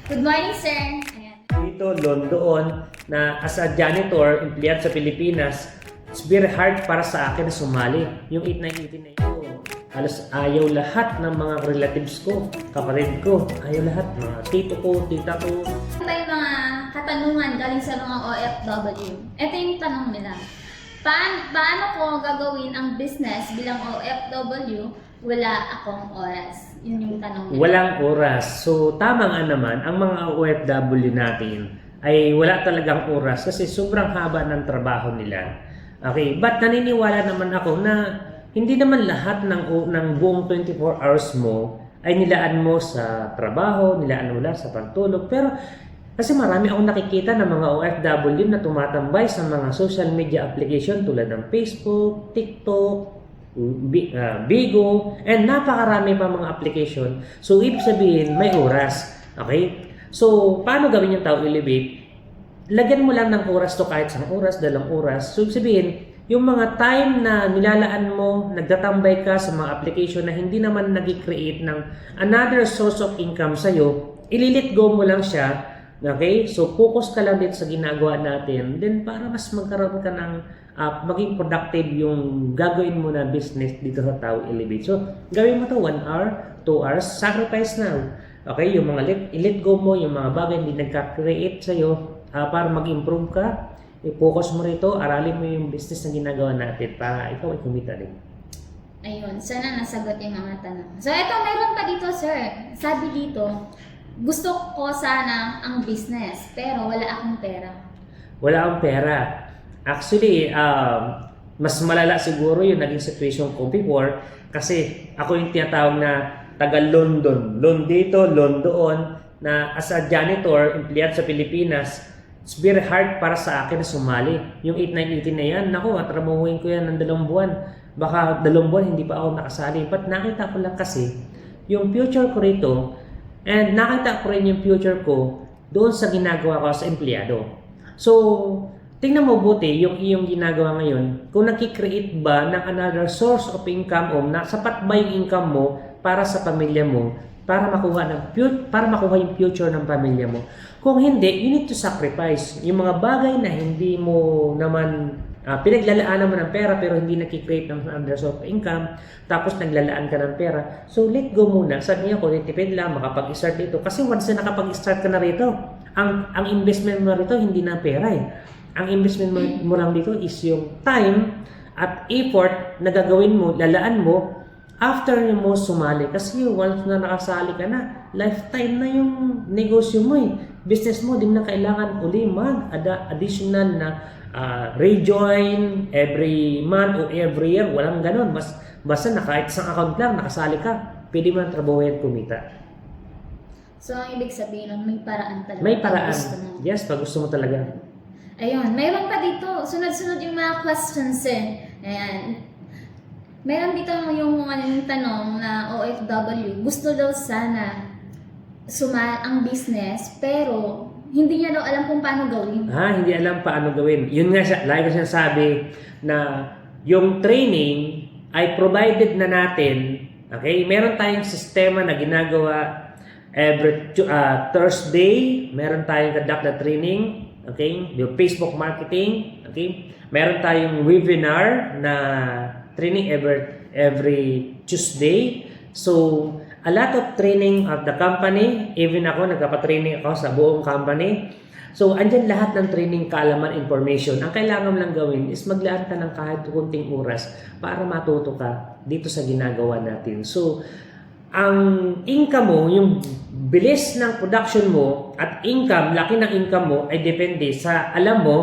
Good morning, sir. Ayan. Dito, loan doon, na as a janitor, empleyado sa Pilipinas, it's very hard para sa akin na sumali. Yung 8989 na ito, halos ayaw lahat ng mga relatives ko, kapatid ko, ayaw lahat, mga tito ko, tita ko. Ano ba yung mga katanungan galing sa mga OFW? Ito yung tanong nila. Paano ko gagawin ang business bilang OFW? Wala akong oras. Yun yung tanong nila. Walang oras. So, tama nga naman, ang mga OFW natin ay wala talagang oras kasi sobrang haba ng trabaho nila. Okay, but naniniwala naman ako na hindi naman lahat ng buong 24 hours mo ay nilaan mo sa trabaho, nilaan mo lang sa pagtulog. Pero kasi marami akong nakikita ng mga OFW na tumatambay sa mga social media application tulad ng Facebook, TikTok, Bigo, and napakarami pa mga application. So, ibig sabihin, may oras. Okay? So, paano gawin yung Tao Elevate? Lagyan mo lang ng oras to kahit 1 oras, 2 oras. So, ibig sabihin, yung mga time na nilalaan mo, nagtatambay ka sa mga application na hindi naman nag-create ng another source of income sa'yo, ililit go mo lang siya. Okay? So, focus ka lang dito sa ginagawa natin. Then, para mas magkaroon ka ng maging productive yung gagawin mo na business dito sa Tao Elevate. So, gawin mo to 1 hour, 2 hours, sacrifice now. Okay? Yung mga let go mo, yung mga bagay hindi nagka-create sa'yo para mag-improve ka, i-focus mo rito, aralin mo yung business na ginagawa natin para ikaw ay kumita rin. Ayun, sana nasagot yung mga tanong. So, ito, meron pa dito, sir. Sabi dito, gusto ko sana ang business, pero wala akong pera. Wala akong pera. Actually, mas malala siguro yung naging situation ko before kasi ako yung tinatawag na taga-London. Loan dito, loan doon, na as a janitor, empleyado sa Pilipinas, it's very hard para sa akin na sumali. Yung 8918 na yan, naku, trabahuin ko yan ng 2 buwan. Baka 2 buwan hindi pa ako nakasali. But nakita ko lang kasi yung future ko rito, and nakita ko rin yung future ko doon sa ginagawa ko sa empleyado. So, tingnan mo buti yung iyong ginagawa ngayon, kung nakikreate ba ng another source of income o na sapat ba yung income mo para sa pamilya mo, para makuha yung future ng pamilya mo. Kung hindi, you need to sacrifice yung mga bagay na hindi mo naman pinaglalaanan mo ng pera pero hindi nakikreate ng another source of income, tapos naglalaan ka ng pera. So, let go muna. Sabi niya, kung tipid lang, makapag-start dito. Kasi once na nakapag-start ka na rito, ang investment mo rito, hindi na pera eh. Ang investment mo lang dito is yung time at effort na gagawin mo, lalaan mo after mo sumali. Kasi once na nakasali ka na, lifetime na yung negosyo mo eh. Business mo, di mo na kailangan uli additional na rejoin every month o every year. Walang ganon. Basta kahit isang account lang, nakasali ka, pwede mo na trabahuin at kumita. So, ang ibig sabihin nun, may paraan talaga. May paraan. Pag gusto mo. Yes, pag gusto mo talaga. Ayun, mayroon pa dito. Sunod-sunod yung mga questions eh. Ayan. Meron dito yung tanong na OFW, gusto daw sana ang business, pero hindi niya daw alam kung paano gawin. Hindi alam paano gawin. Yun nga siya, lagi ko sinasabi na yung training ay provided na natin. Okay? Meron tayong sistema na ginagawa every Thursday. Meron tayong conduct na training. Okay? Yung Facebook marketing. Okay? Meron tayong webinar na training every Tuesday. So, a lot of training of the company. Even ako, nagpapatraining ako sa buong company. So, andyan lahat ng training, kaalaman, information. Ang kailangan lang gawin is maglaan ka ng kahit kunting oras para matuto ka dito sa ginagawa natin. So, ang income mo, yung bilis ng production mo at income, laki ng income mo ay depende sa alam mo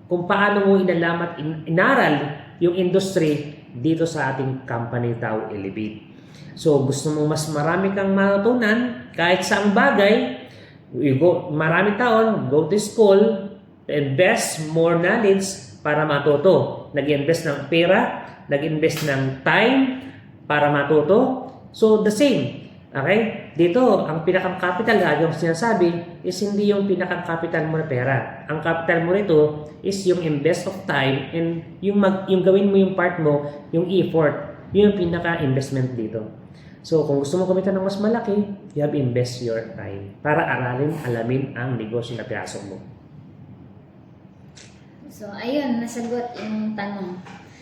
kung paano mo inalamat, inaral yung industry dito sa ating company Tao Elevate. So, gusto mo mas marami kang matutunan kahit saang bagay, marami taon, go to school, invest more knowledge para matuto. Nag-invest ng pera, nag-invest ng time para matuto. So, the same. Okay? Dito, ang pinakang capital, yung sinasabi, is hindi yung pinakang capital mo na pera. Ang capital mo rito is yung invest of time and yung gawin mo yung part mo, yung effort. Yun yung pinaka-investment dito. So, kung gusto mo kumita ng mas malaki, you have to invest your time para aralin, alamin ang negosyo na pinasok mo. So, ayun, nasagot yung tanong.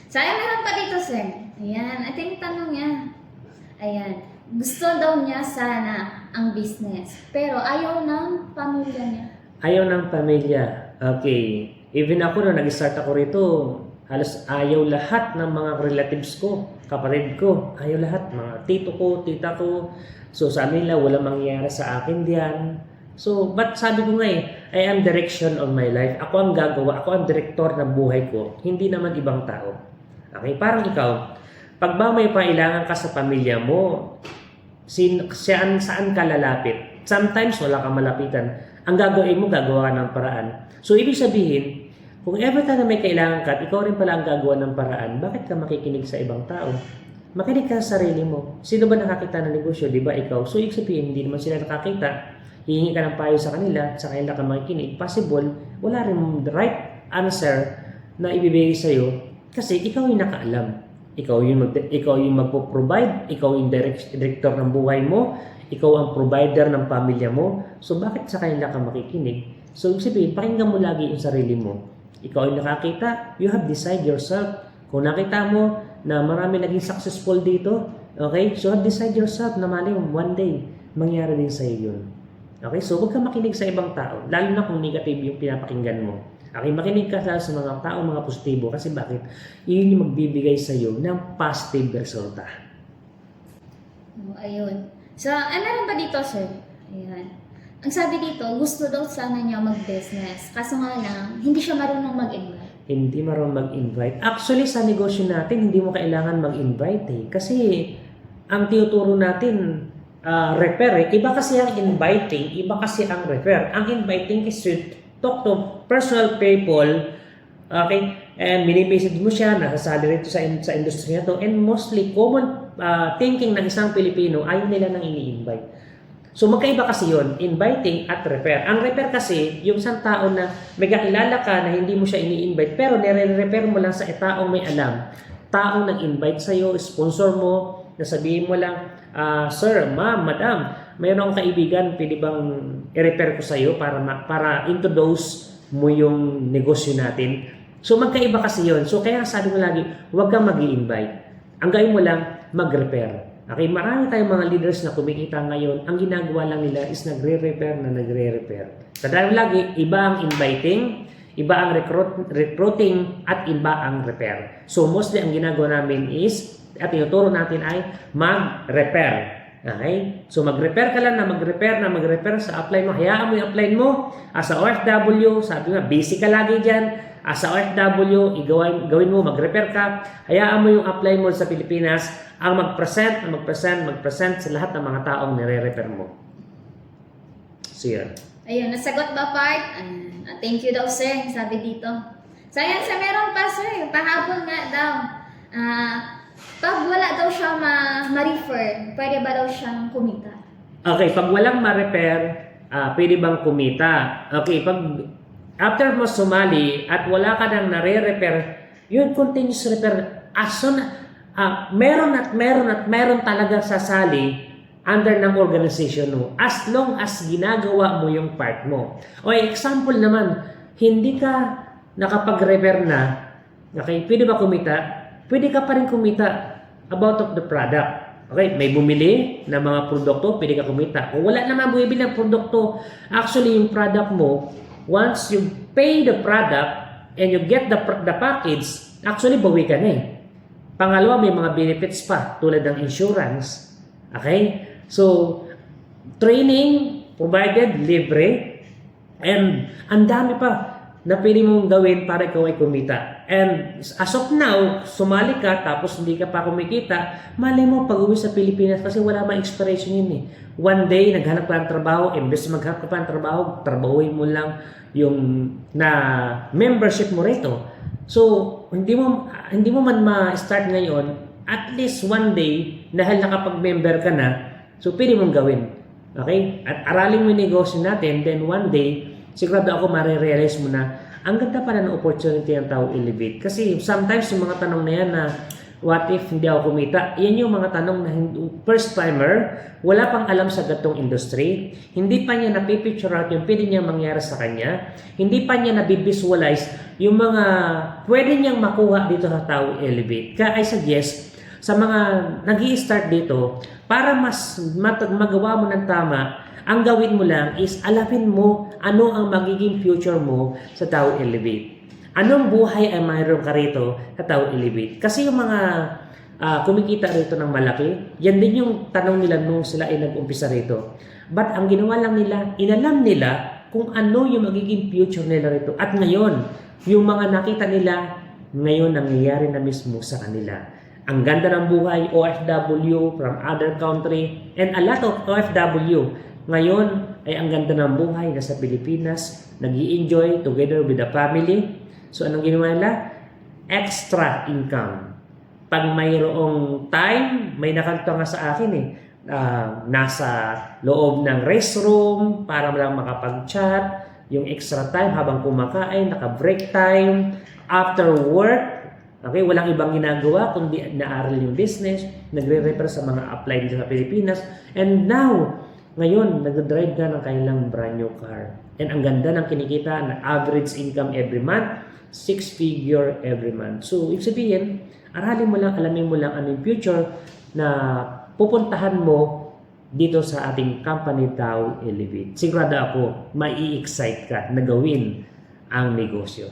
So, ayun, meron pa dito, sir. Ayan, ito yung tanong niya. Ayan, gusto daw niya sana ang business, pero ayaw ng pamilya niya. Ayaw ng pamilya. Okay. Even ako na nag-start ako rito, halos ayaw lahat ng mga relatives ko, kapatid ko, ayaw lahat, mga tito ko, tita ko. So sabi nila, walang mangyayari sa akin diyan. So, but sabi ko nga I am direction of my life. Ako ang gagawa, ako ang direktor ng buhay ko, hindi naman ibang tao. Okay, parang ikaw, pag ba may pailangan ka sa pamilya mo, saan ka lalapit? Sometimes wala kang malapitan. Ang gagawin mo, gagawa ka ng paraan. So, ibig sabihin, kung ever time na may kailangan ka at ikaw rin pala ang gagawa ng paraan, bakit ka makikinig sa ibang tao? Makinig ka sa sarili mo. Sino ba nakakita ng negosyo? Di ba ikaw? So, ibig sabihin, hindi naman sila nakakita. Hihingi ka ng payo sa kanila, sa kanila ka makikinig. Possible, wala rin the right answer na ibibigay sa'yo kasi ikaw yung nakaalam. Ikaw yung magpo-provide, ikaw yung director ng buhay mo, ikaw ang provider ng pamilya mo. So, bakit sa kanila ka makikinig? So, ibig sabihin, pakinggan mo lagi yung sarili mo. Ikaw yung nakakita, you have decide yourself. Kung nakita mo na marami naging successful dito, okay? So, have decide yourself na mali one day, mangyari din sa'yo yun. Okay? So, huwag ka makinig sa ibang tao, lalo na kung negative yung pinapakinggan mo. Okay? Makinig ka sa mga tao, mga positibo. Kasi bakit? Yun yung magbibigay sa'yo ng positive resulta. Ayun. So, meron pa dito, sir. Ayan. Ang sabi dito, gusto daw sana niya mag-business. Kaso nga lang, hindi siya marunong mag-invite. Hindi marunong mag-invite. Actually, sa negosyo natin, hindi mo kailangan mag-invite Kasi, ang tinuturo natin, refer Iba kasi ang inviting, iba kasi ang refer. Ang inviting is to talk to personal people, okay? And mini-message mo siya, nakasali rito sa industry na to. And mostly, common thinking ng isang Pilipino, ayaw nila nang ini-invite. So magkaiba kasi yon, inviting at refer. Ang refer kasi, yung isang tao na may kakilala ka na hindi mo siya ini-invite, pero nire-refer mo lang sa taong may alam. Taong nag-invite sa'yo, sponsor mo, nasabihin mo lang, sir, ma'am, madam, mayroon akong kaibigan, pwede bang i-refer ko sa'yo para introduce mo yung negosyo natin. So magkaiba kasi yon. So kaya sabi mo lagi, huwag kang mag-i-invite. Ang gawin mo lang, mag-refer. Okay, marami tayong mga leaders na kumikita ngayon, ang ginagawa lang nila is nagre-refer. Tandaan lagi, iba ang inviting, iba ang recruiting, at iba ang refer. So mostly ang ginagawa namin is, at tinuturo natin ay mag-refer. Okay? So mag-refer ka lang na mag-refer sa upline mo. Hayaan mo yung upline mo as a OFW, sabi nga, busy ka lagi dyan. As a OFW, gawin mo, mag-refer ka. Hayaan mo yung upline mo sa Pilipinas ang mag-present sa lahat ng mga taong nire-refer mo. So yun. Ayun, nasagot ba part? Thank you daw, sir. Sabi dito. So, ayan, sa meron pa, sir. Pahabol nga daw. Pag wala daw siya ma-refer, pwede ba daw siyang kumita? Okay, pag walang ma-refer, pwede bang kumita? Okay, pag after mo sumali at wala ka nang nare-refer, yun continuous refer. As soon, meron talaga sasali under ng organization mo. As long as ginagawa mo yung part mo. O example naman, hindi ka nakapag-refer na, okay, pwede ba kumita? Pwede ka pa rin kumita about of the product. Okay, may bumili ng mga produkto, pwede ka kumita. Kung wala naman bumibili ng produkto, actually yung product mo, once you pay the product and you get the package, actually bawi ka na Pangalawa, may mga benefits pa tulad ng insurance. Okay? So, training provided, libre, and ang dami pa na pwede mong gawin para ikaw ay kumita. And as of now, sumali ka tapos hindi ka pa kumikita, mali mo pag-uwi sa Pilipinas kasi wala mang expiration yun One day, naghanap ka ng trabaho, imbes na maghanap ka pa ng trabaho, trabahuin mo lang yung na membership mo rito. So, hindi mo man ma-start ngayon, at least one day, dahil nakapag-member ka na, so pwede mong gawin. Okay? At aralin mo yung negosyo natin, then one day, sigurado ako marirealize mo na ang ganda pala ng opportunity ng tao elevate. Kasi sometimes yung mga tanong na yan na What if hindi ako kumita? Yan yung mga tanong na first timer, wala pang alam sa gatong industry, hindi pa niya napipicture out yung pwede niyang mangyari sa kanya, hindi pa niya nabivisualize yung mga pwede niyang makuha dito sa Tao Elevate. Kaya I suggest sa mga nag-i-start dito, para mas magawa mo ng tama, ang gawin mo lang is alamin mo ano ang magiging future mo sa Tao Elevate. Anong buhay ay mayroon ka rito sa Tao Elevate? Kasi yung mga kumikita rito ng malaki, yan din yung tanong nila nung sila ay nag-umpisa rito. But ang ginawa lang nila, inalam nila kung ano yung magiging future nila rito. At ngayon, yung mga nakita nila, ngayon nangyayari na mismo sa kanila. Ang ganda ng buhay, OFW from other country, and a lot of OFW. Ngayon ay ang ganda ng buhay nasa Pilipinas, nag-i-enjoy together with the family. So, anong ginawa nila? Extra income. Pag mayroong time, may nakanto nga sa akin nasa loob ng restroom para lang makapag-chat, yung extra time habang kumakain, naka-break time, after work, okay, walang ibang ginagawa kundi naaral yung business, nagre-refer sa mga apply dito sa Pilipinas, and now, ngayon, nag-drive na ng kanilang brand new car. And ang ganda ng kinikita na average income every month, 6-figure every month. So, ibig sabihin, aralin mo lang, alamin mo lang ano yung future na pupuntahan mo dito sa ating company Tao Elevate. Sigurado ako, mai-excite ka na gawin ang negosyo.